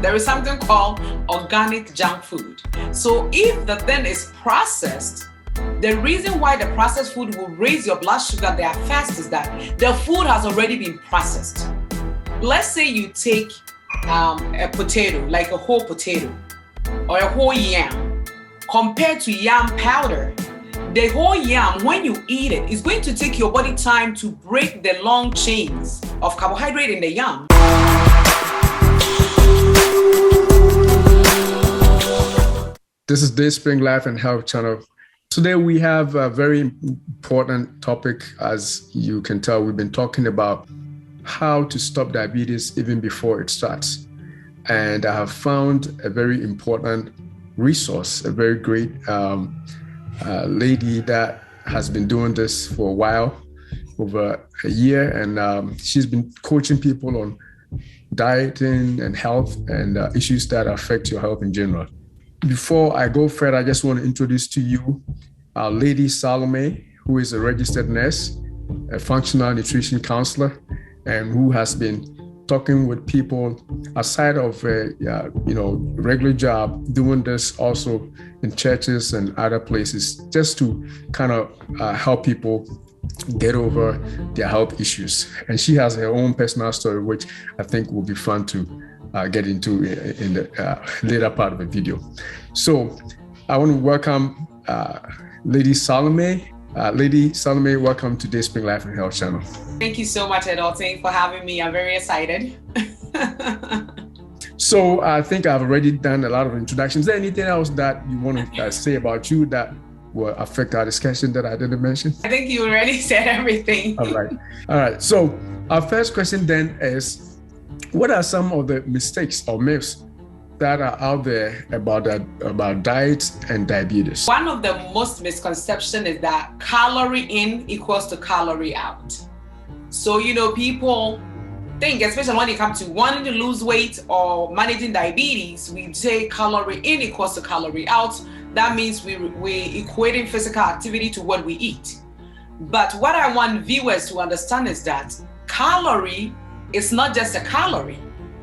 There is something called organic junk food. So if the thing is processed, the reason why the processed food will raise your blood sugar there fast is that the food has already been processed. Let's say you take a potato, like a whole potato or a whole yam, compared to yam powder. The whole yam, when you eat it, is going to take your body time to break the long chains of carbohydrate in the yam. This is Dayspring Life and Health Channel. Today we have a very important topic. As you can tell, we've been talking about how to stop diabetes even before it starts. And I have found a very important resource, a very great lady that has been doing this for a while, over a year. And she's been coaching people on dieting and health and issues that affect your health in general. Before I go further, I just want to introduce to you Lady Salomey, who is a registered nurse, a functional nutrition counselor, and who has been talking with people aside of regular job, doing this also in churches and other places, just to kind of help people get over their health issues. And she has her own personal story, which I think will be fun to get into in the later part of the video. So I want to welcome Lady Salomey. Lady Salomey, welcome to Dayspring Life and Health Channel. Thank you so much, Adulting, for having me. I'm very excited. So I think I've already done a lot of introductions. Is there anything else that you want to say about you that will affect our discussion that I didn't mention? I think you already said everything. All right. So our first question then is, what are some of the mistakes or myths that are out there about diet and diabetes? One of the most misconceptions is that calorie in equals to calorie out. So, people think, especially when it comes to wanting to lose weight or managing diabetes, we say calorie in equals to calorie out. That means we're equating physical activity to what we eat. But what I want viewers to understand is that calorie is not just a calorie,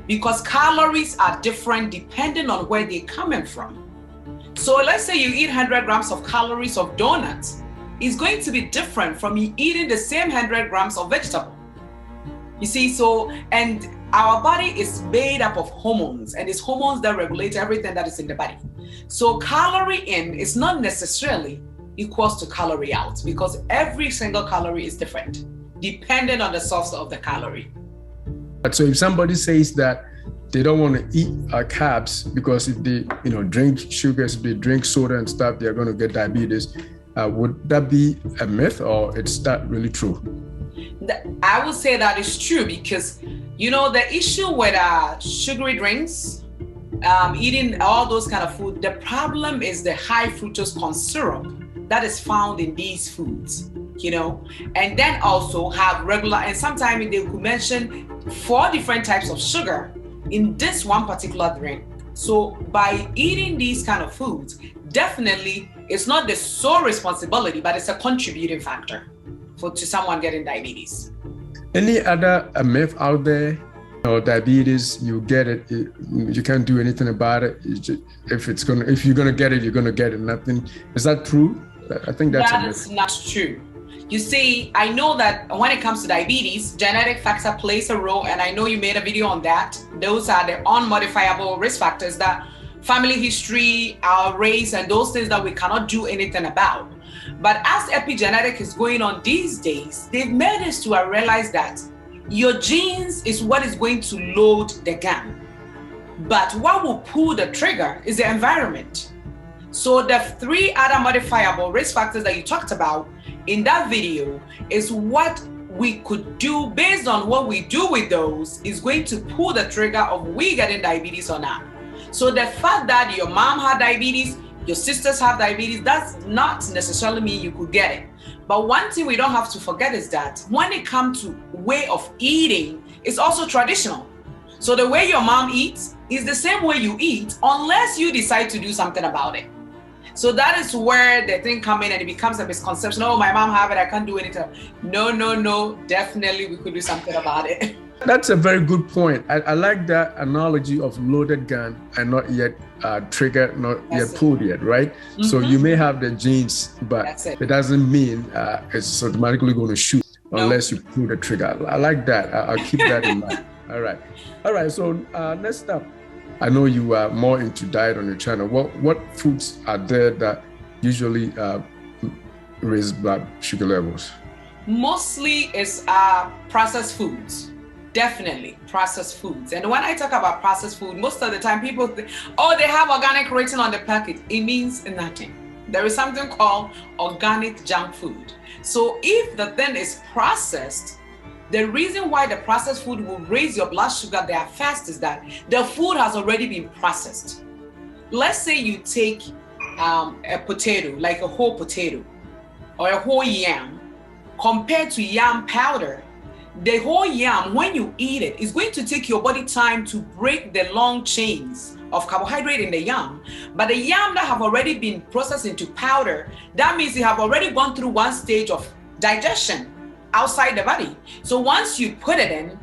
because calories are different depending on where they're coming from. So let's say you eat 100 grams of calories of donuts. It's going to be different from you eating the same 100 grams of vegetable. You see, and our body is made up of hormones, and it's hormones that regulate everything that is in the body. So calorie in is not necessarily equals to calorie out, because every single calorie is different, depending on the source of the calorie. So if somebody says that they don't want to eat carbs because if they drink sugars, if they drink soda and stuff, they're going to get diabetes, would that be a myth, or it's not really true? I would say that is true, because the issue with sugary drinks, eating all those kind of food, the problem is the high fructose corn syrup that is found in these foods. And then also have regular, and sometimes they could mention 4 different types of sugar in this one particular drink. So by eating these kind of foods, definitely it's not the sole responsibility, but it's a contributing factor to someone getting diabetes. Any other myth out there? Diabetes, you get it, you can't do anything about it. If you're gonna get it, you're gonna get it. Nothing. Is that true? I think that is not true. You see, I know that when it comes to diabetes, genetic factor plays a role, and I know you made a video on that. Those are the unmodifiable risk factors, that family history, our race, and those things that we cannot do anything about. But as epigenetic is going on these days, they've made us to realize that your genes is what is going to load the gun. But what will pull the trigger is the environment. So the 3 other modifiable risk factors that you talked about in that video is what we could do based on what we do with those is going to pull the trigger of we getting diabetes or not. So the fact that your mom had diabetes, your sisters have diabetes, does not necessarily mean you could get it. But one thing we don't have to forget is that when it comes to way of eating, it's also traditional. So the way your mom eats is the same way you eat, unless you decide to do something about it. So that is where the thing comes in, and it becomes a misconception. Oh, my mom have it, I can't do anything. No, definitely we could do something about it. That's a very good point. I like that analogy of loaded gun and not yet triggered, not yet pulled yet, right? Mm-hmm. So you may have the genes, but it doesn't mean it's automatically going to shoot unless you pull the trigger. I like that. I'll keep that in mind. All right. So next up, I know you are more into diet on your channel. What foods are there that usually raise blood sugar levels? Mostly it's processed foods. Definitely processed foods. And when I talk about processed food, most of the time people think, oh, they have organic written on the packet. It means nothing. There is something called organic junk food. So if the thing is processed, the reason why the processed food will raise your blood sugar there fast is that the food has already been processed. Let's say you take a potato, like a whole potato or a whole yam, compared to yam powder. The whole yam, when you eat it, is going to take your body time to break the long chains of carbohydrate in the yam. But the yam that have already been processed into powder, that means you have already gone through one stage of digestion outside the body. So once you put it in,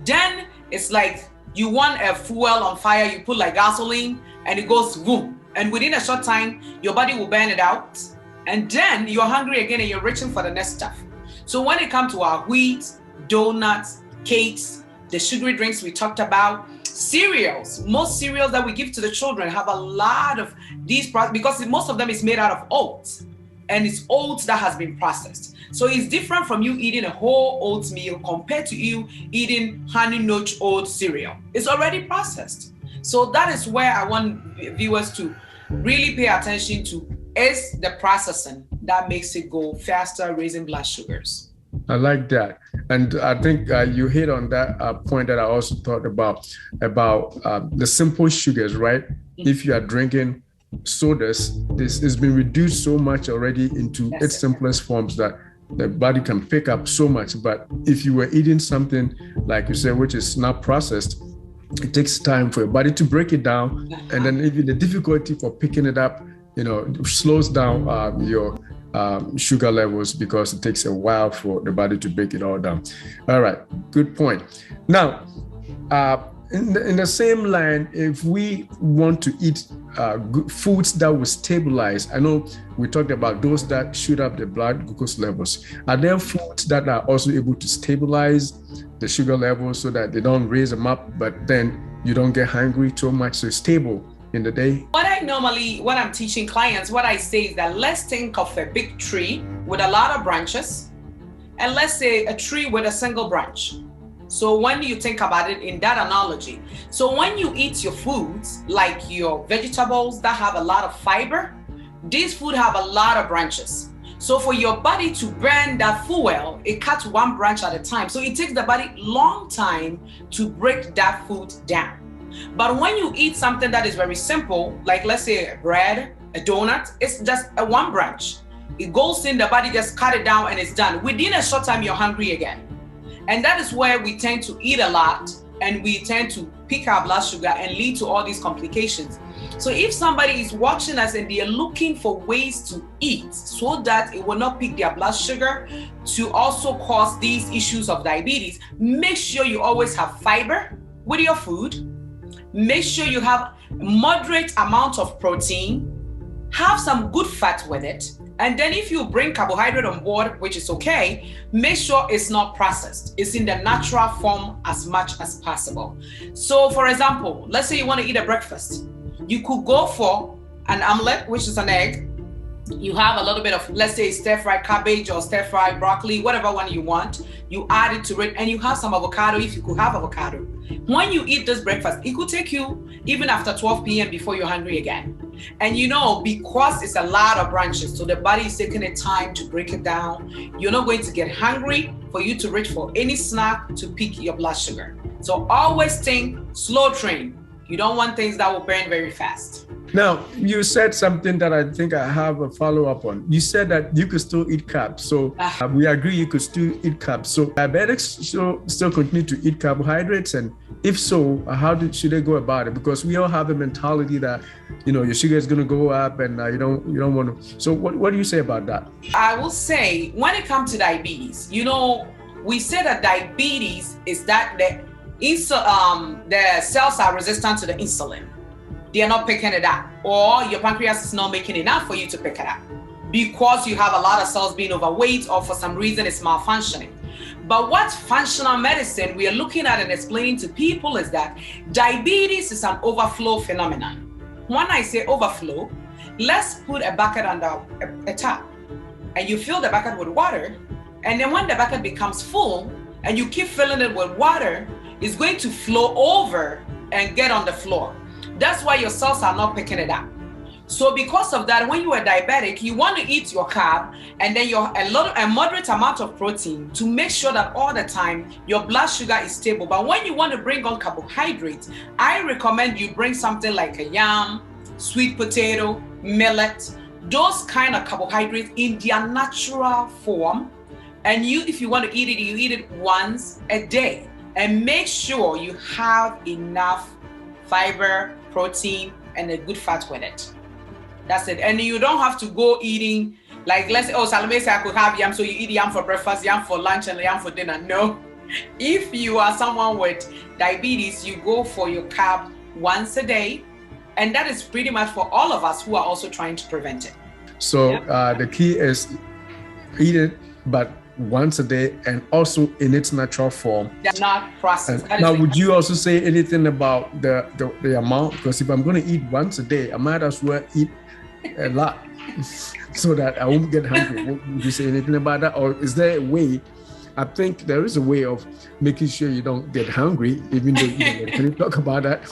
then it's like you want a fuel on fire, you put like gasoline and it goes boom. And within a short time, your body will burn it out. And then you're hungry again and you're reaching for the next stuff. So when it comes to our wheat, donuts, cakes, the sugary drinks we talked about, cereals, most cereals that we give to the children have a lot of these because most of them is made out of oats, and it's oats that has been processed. So it's different from you eating a whole oatmeal compared to you eating honey nut oat cereal. It's already processed. So that is where I want viewers to really pay attention to, is the processing that makes it go faster, raising blood sugars. I like that. And I think you hit on that point that I also thought about the simple sugars, right? Mm-hmm. If you are drinking sodas, this has been reduced so much already into its simplest forms that the body can pick up so much. But if you were eating something, like you said, which is not processed, it takes time for your body to break it down. And then even the difficulty for picking it up, slows down your sugar levels, because it takes a while for the body to break it all down. All right, good point. Now, in the same line, if we want to eat good foods that will stabilize, I know we talked about those that shoot up the blood glucose levels. Are there foods that are also able to stabilize the sugar levels so that they don't raise them up, but then you don't get hungry too much, so it's stable in the day? When I'm teaching clients, what I say is that let's think of a big tree with a lot of branches, and let's say a tree with a single branch. So when you think about it in that analogy, so when you eat your foods, like your vegetables that have a lot of fiber, these food have a lot of branches. So for your body to burn that fuel, it cuts one branch at a time. So it takes the body long time to break that food down. But when you eat something that is very simple, like let's say a bread, a donut, it's just a one branch. It goes in, the body just cut it down and it's done. Within a short time, you're hungry again. And that is where we tend to eat a lot, and we tend to peak our blood sugar and lead to all these complications. So if somebody is watching us and they are looking for ways to eat so that it will not peak their blood sugar to also cause these issues of diabetes, make sure you always have fiber with your food. Make sure you have moderate amount of protein, have some good fat with it. And then if you bring carbohydrate on board, which is okay, make sure it's not processed. It's in the natural form as much as possible. So for example, let's say you want to eat a breakfast. You could go for an omelet, which is an egg. You have a little bit of, let's say, stir-fried cabbage or stir-fried broccoli, whatever one you want. You add it to it, and you have some avocado if you could have avocado. When you eat this breakfast, it could take you even after 12 p.m. before you're hungry again. And because it's a lot of branches, so the body is taking the time to break it down, you're not going to get hungry for you to reach for any snack to peak your blood sugar. So always think slow train. You don't want things that will burn very fast. Now, you said something that I think I have a follow-up on. You said that you could still eat carbs. So we agree you could still eat carbs. So diabetics still continue to eat carbohydrates? And if so, how should they go about it? Because we all have a mentality that, your sugar is going to go up and you don't want to. So what do you say about that? I will say, when it comes to diabetes, we say that diabetes is that the cells are resistant to the insulin. They are not picking it up, or your pancreas is not making enough for you to pick it up because you have a lot of cells being overweight, or for some reason it's malfunctioning. But what functional medicine we are looking at and explaining to people is that diabetes is an overflow phenomenon. When I say overflow, let's put a bucket under a tap, and you fill the bucket with water, and then when the bucket becomes full and you keep filling it with water, it's going to flow over and get on the floor. That's why your cells are not picking it up. So because of that, when you are diabetic, you want to eat your carb and then a moderate amount of protein to make sure that all the time your blood sugar is stable. But when you want to bring on carbohydrates, I recommend you bring something like a yam, sweet potato, millet, those kind of carbohydrates in their natural form. And if you want to eat it, you eat it once a day, and make sure you have enough fiber, protein, and a good fat with it. That's it. And you don't have to go eating, like, let's say, oh, Salomey said I could have yam, so you eat yam for breakfast, yam for lunch, and yam for dinner. No. If you are someone with diabetes, you go for your carb once a day. And that is pretty much for all of us who are also trying to prevent it. So the key is eat it, but once a day, and also in its natural form. They're not processed. Now, would you also say anything about the amount? Because if I'm going to eat once a day, I might as well eat a lot so that I won't get hungry. Would you say anything about that? Or is there a way? I think there is a way of making sure you don't get hungry, even though can you talk about that?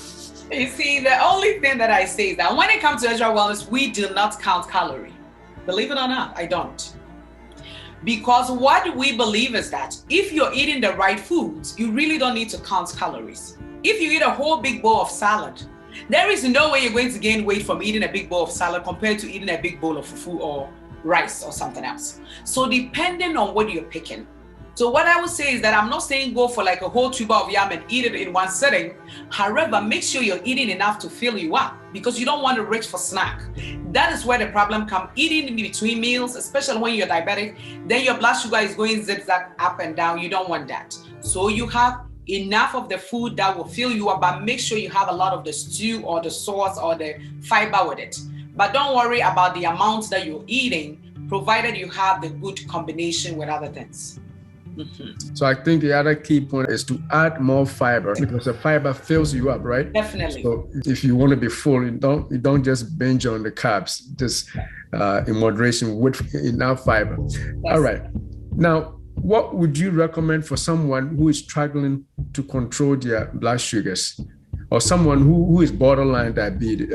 You see, the only thing that I say is that when it comes to Ezra Wellness, we do not count calories. Believe it or not, I don't. Because what we believe is that if you're eating the right foods, you really don't need to count calories. If you eat a whole big bowl of salad, there is no way you're going to gain weight from eating a big bowl of salad compared to eating a big bowl of fufu or rice or something else. So depending on what you're picking. So what I would say is that I'm not saying go for like a whole tuber of yam and eat it in one sitting. However, make sure you're eating enough to fill you up, because you don't want to reach for snack. That is where the problem comes. Eating in between meals, especially when you're diabetic, then your blood sugar is going zigzag up and down. You don't want that. So you have enough of the food that will fill you up, but make sure you have a lot of the stew or the sauce or the fiber with it. But don't worry about the amounts that you're eating, provided you have the good combination with other things. Mm-hmm. So I think the other key point is to add more fiber, because the fiber fills you up, right? Definitely. So if you want to be full, you don't just binge on the carbs, just in moderation with enough fiber. Yes. All right. Now, what would you recommend for someone who is struggling to control their blood sugars, or someone who is borderline diabetic?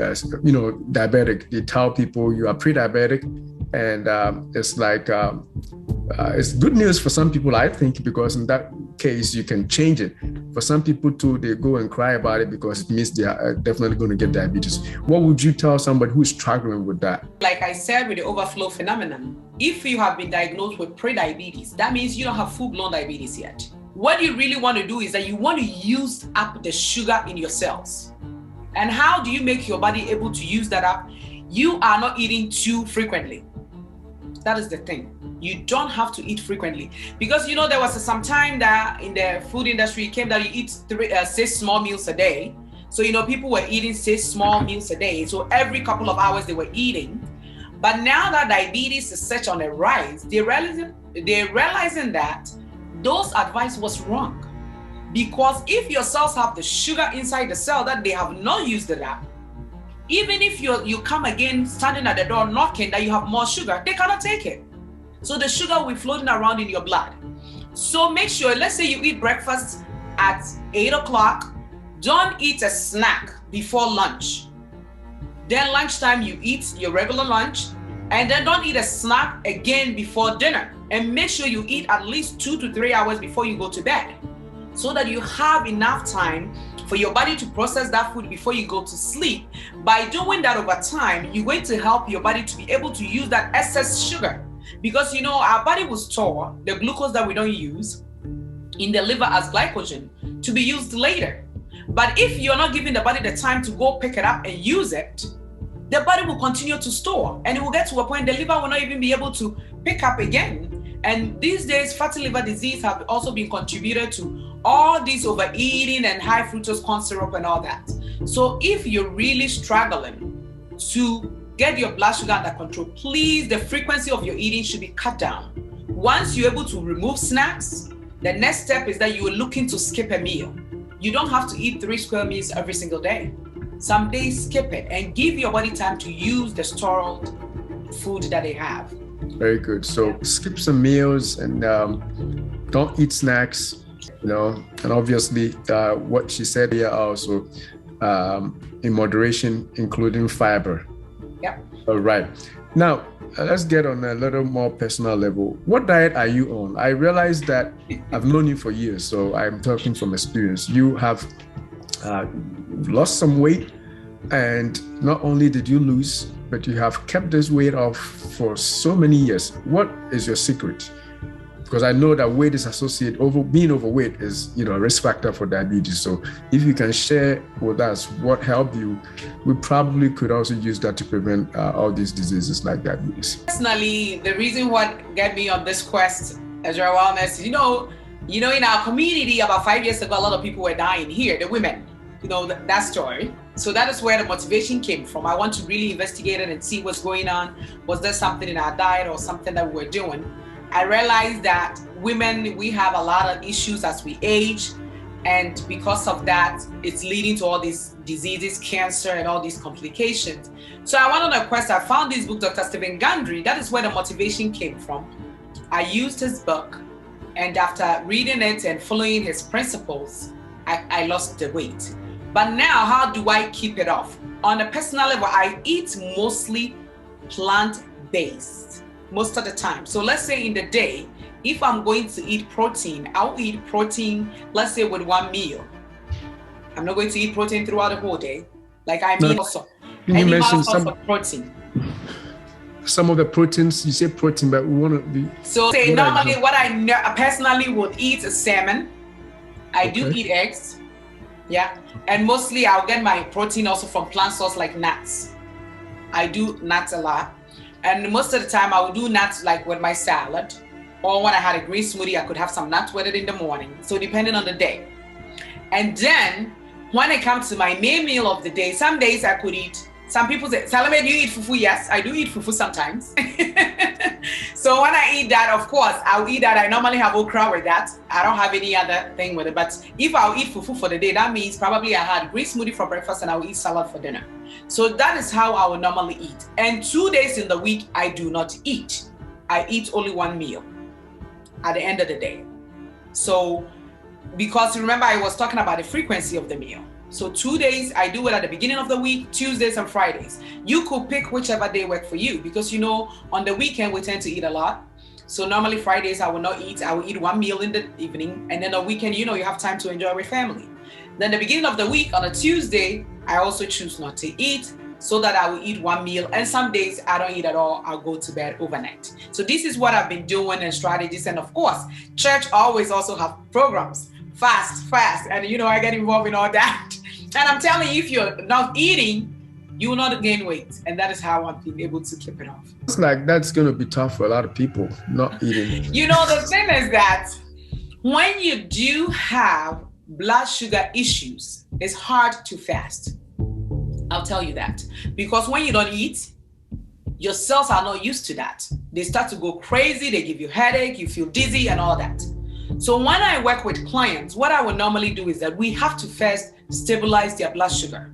Diabetic. They tell people you are pre-diabetic, and it's like it's good news for some people, I think, because in that case you can change it. For some people too, they go and cry about it because it means they are definitely going to get diabetes. What would you tell somebody who is struggling with that? Like I said, with the overflow phenomenon, if you have been diagnosed with pre-diabetes, that means you don't have full-blown diabetes yet. What you really want to do is that you want to use up the sugar in your cells. And how do you make your body able to use that up? You are not eating too frequently. That is the thing. You don't have to eat frequently, because there was some time that in the food industry it came that you eat 6 small meals a day. So people were eating 6 small meals a day. So every couple of hours they were eating. But now that diabetes is such on a rise, they're realizing that those advice was wrong. Because if your cells have the sugar inside the cell that they have not used it up, even if you come again standing at the door knocking that you have more sugar, they cannot take it. So the sugar will be floating around in your blood. So make sure, let's say you eat breakfast at 8 o'clock, don't eat a snack before lunch. Then lunchtime you eat your regular lunch, and then don't eat a snack again before dinner. And make sure you eat at least 2 to 3 hours before you go to bed, so that you have enough time for your body to process that food before you go to sleep. By doing that over time, you're going to help your body to be able to use that excess sugar. Because our body will store the glucose that we don't use in the liver as glycogen to be used later. But if you're not giving the body the time to go pick it up and use it, the body will continue to store, and it will get to a point the liver will not even be able to pick up again And these days, fatty liver disease have also been contributed to all this overeating and high fructose corn syrup and all that. So if you're really struggling to get your blood sugar under control, please, the frequency of your eating should be cut down. Once you're able to remove snacks, the next step is that you are looking to skip a meal. You don't have to eat 3 square meals every single day. Some days skip it and give your body time to use the stored food that they have. Very good. So skip some meals and don't eat snacks, and obviously what she said here also, in moderation, including fiber. Yep. All right. Now, let's get on a little more personal level. What diet are you on? I realize that I've known you for years, so I'm talking from experience. You have lost some weight, and not only did you lose, but you have kept this weight off for so many years. What is your secret? Because I know that weight is associated, being overweight is a risk factor for diabetes. So if you can share with us what helped you, we probably could also use that to prevent all these diseases like diabetes. Personally, the reason what got me on this quest, Ezra Wellness, in our community about 5 years ago, a lot of people were dying here, the women, that story. So that is where the motivation came from. I want to really investigate it and see what's going on. Was there something in our diet or something that we were doing? I realized that women, we have a lot of issues as we age. And because of that, it's leading to all these diseases, cancer, and all these complications. So I went on a quest. I found this book, Dr.Gundry. That is where the motivation came from. I used his book. And after reading it and following his principles, I lost the weight. But now, how do I keep it off? On a personal level, I eat mostly plant-based most of the time. So let's say in the day, if I'm going to eat protein, I'll eat protein, let's say with one meal. I'm not going to eat protein throughout the whole day. Also mentioned some of protein. Some of the proteins, you say protein, but we want to be. So say normally what I personally would eat is salmon. I do eat eggs. Yeah, and mostly I'll get my protein also from plant source like nuts. I do nuts a lot. And most of the time I will do nuts like with my salad, or when I had a green smoothie, I could have some nuts with it in the morning. So depending on the day. And then when it comes to my main meal of the day, some days I could eat, some people say, Salomey, do you eat fufu? Yes, I do eat fufu sometimes. So when I eat that, of course, I'll eat that. I normally have okra with that. I don't have any other thing with it. But if I'll eat fufu for the day, that means probably I had green smoothie for breakfast and I'll eat salad for dinner. So that is how I will normally eat. And 2 days in the week, I do not eat. I eat only one meal at the end of the day. So, because remember I was talking about the frequency of the meal. So 2 days, I do it at the beginning of the week, Tuesdays and Fridays. You could pick whichever day work for you because on the weekend we tend to eat a lot. So normally Fridays I will not eat. I will eat one meal in the evening, and then the weekend, you have time to enjoy with family. Then the beginning of the week on a Tuesday, I also choose not to eat so that I will eat one meal. And some days I don't eat at all. I'll go to bed overnight. So this is what I've been doing and strategies. And of course, church always also have programs, fast. And I get involved in all that. And I'm telling you, if you're not eating, you will not gain weight. And that is how I've been able to keep it off. It's like that's going to be tough for a lot of people, not eating. The thing is that when you do have blood sugar issues, it's hard to fast. I'll tell you that. Because when you don't eat, your cells are not used to that. They start to go crazy. They give you headache, you feel dizzy and all that. So when I work with clients, what I would normally do is that we have to first stabilize their blood sugar.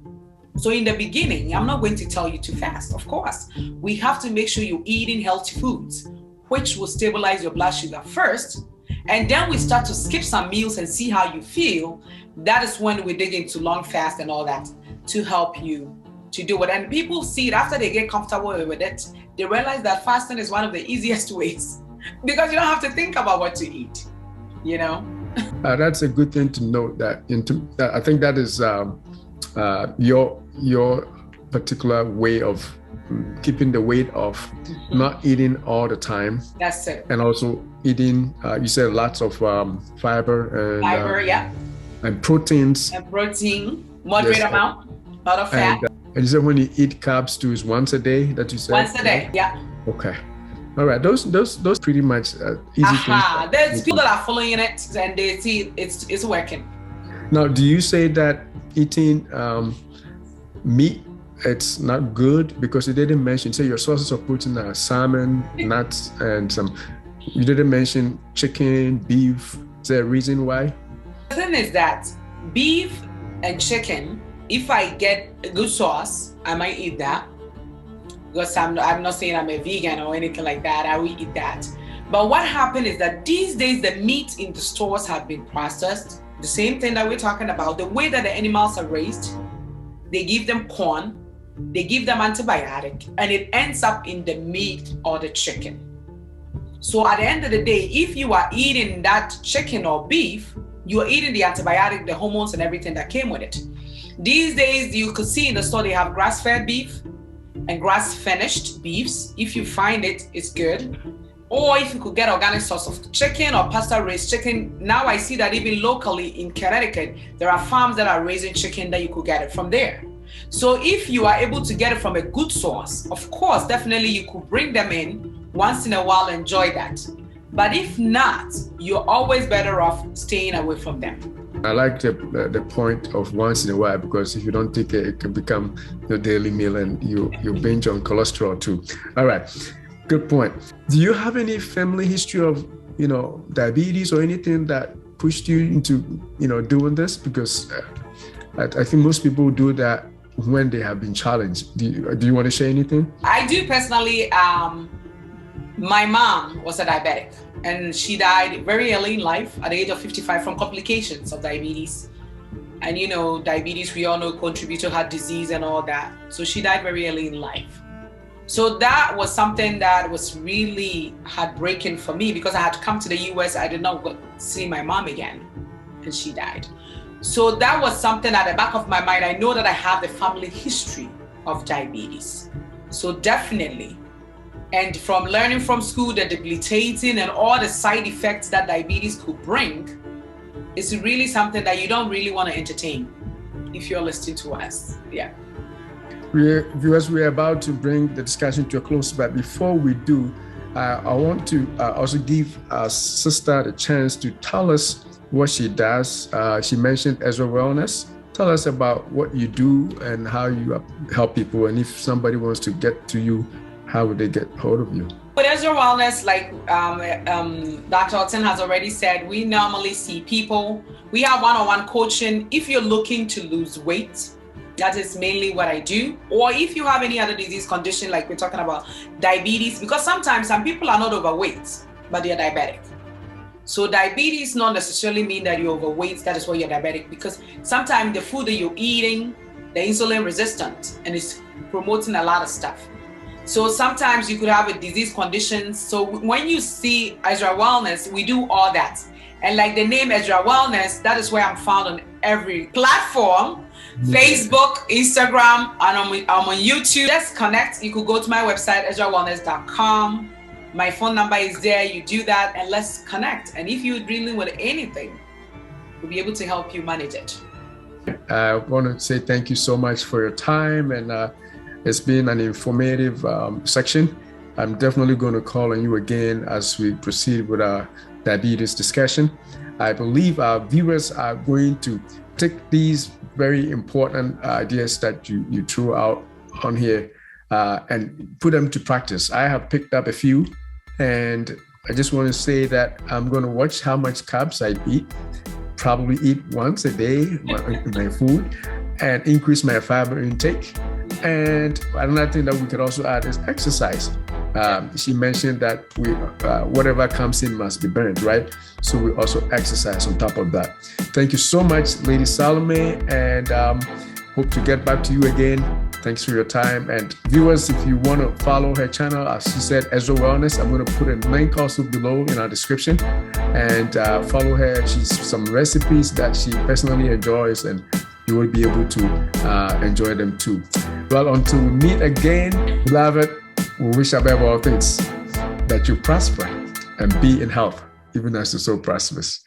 So in the beginning, I'm not going to tell you to fast, of course. We have to make sure you're eating healthy foods, which will stabilize your blood sugar first. And then we start to skip some meals and see how you feel. That is when we dig into long fast and all that to help you to do it. And people see it after they get comfortable with it. They realize that fasting is one of the easiest ways because you don't have to think about what to eat, That's a good thing to note. I think that is your particular way of keeping the weight off, not eating all the time. That's it. And also eating, you said lots of fiber and and proteins. And protein, moderate amount, a lot of fat. And you said when you eat carbs too, is once a day that you said? Once a day, yeah. Okay. All right, those pretty much easy things. There's people that are following it and they see it's working. Now, do you say that eating meat, it's not good because you didn't mention, say your sources of protein are salmon, nuts, and some, you didn't mention chicken, beef. Is there a reason why? The thing is that beef and chicken, if I get a good sauce, I might eat that. Because I'm not saying I'm a vegan or anything like that, I will eat that. But what happened is that these days the meat in the stores have been processed. The same thing that we're talking about, the way that the animals are raised, they give them corn, they give them antibiotic, and it ends up in the meat or the chicken. So at the end of the day, if you are eating that chicken or beef, you are eating the antibiotic, the hormones, and everything that came with it. These days, you could see in the store they have grass-fed beef and grass-finished beefs. If you find it, it's good. Or if you could get organic source of chicken or pasture-raised chicken. Now I see that even locally in Connecticut, there are farms that are raising chicken that you could get it from there. So if you are able to get it from a good source, of course, definitely you could bring them in once in a while, enjoy that. But if not, you're always better off staying away from them. I like the point of once in a while, because if you don't take it, it can become your daily meal and you binge on cholesterol too. All right. Good point. Do you have any family history of, diabetes or anything that pushed you into, doing this? Because I think most people do that when they have been challenged. Do you want to share anything? I do personally. My mom was a diabetic and she died very early in life at the age of 55 from complications of diabetes. And diabetes, we all know, contributes to heart disease and all that. So she died very early in life. So that was something that was really heartbreaking for me because I had to come to the US. I did not see my mom again and she died. So that was something at the back of my mind. I know that I have the family history of diabetes. So definitely. And from learning from school, the debilitating and all the side effects that diabetes could bring, is really something that you don't really want to entertain if you're listening to us. Yeah. Viewers, we're about to bring the discussion to a close, but before we do, I want to also give our sister the chance to tell us what she does. She mentioned Ezra Wellness. Tell us about what you do and how you help people. And if somebody wants to get to you, how would they get hold of you? With Ezra Wellness, like Dr. Otton has already said, we normally see people. We have one-on-one coaching. If you're looking to lose weight, that is mainly what I do. Or if you have any other disease condition, like we're talking about diabetes, because sometimes some people are not overweight, but they're diabetic. So diabetes not necessarily mean that you're overweight, that is why you're diabetic, because sometimes the food that you're eating, the insulin resistant, and it's promoting a lot of stuff. So sometimes you could have a disease condition. So when you see Ezra Wellness, we do all that. And like the name Ezra Wellness, that is where I'm found on every platform. Facebook, Instagram, and I'm on YouTube. Let's connect. You could go to my website, EzraWellness.com. My phone number is there. You do that and let's connect. And if you're dealing with anything, we'll be able to help you manage it. I want to say thank you so much for your time. And it's been an informative section. I'm definitely going to call on you again as we proceed with our diabetes discussion. I believe our viewers are going to take these very important ideas that you threw out on here and put them to practice. I have picked up a few, and I just want to say that I'm going to watch how much carbs I eat, probably eat once a day my food, and increase my fiber intake. And another thing that we could also add is exercise. She mentioned that whatever comes in must be burned, right? So we also exercise on top of that. Thank you so much, Lady Salome, and hope to get back to you again. Thanks for your time. And viewers, if you want to follow her channel, as she said, Ezra Wellness, I'm going to put a link also below in our description, and follow her. She's some recipes that she personally enjoys, and you will be able to enjoy them too. Well, until we meet again, beloved, we wish above all things that you prosper and be in health, even as your soul prospers.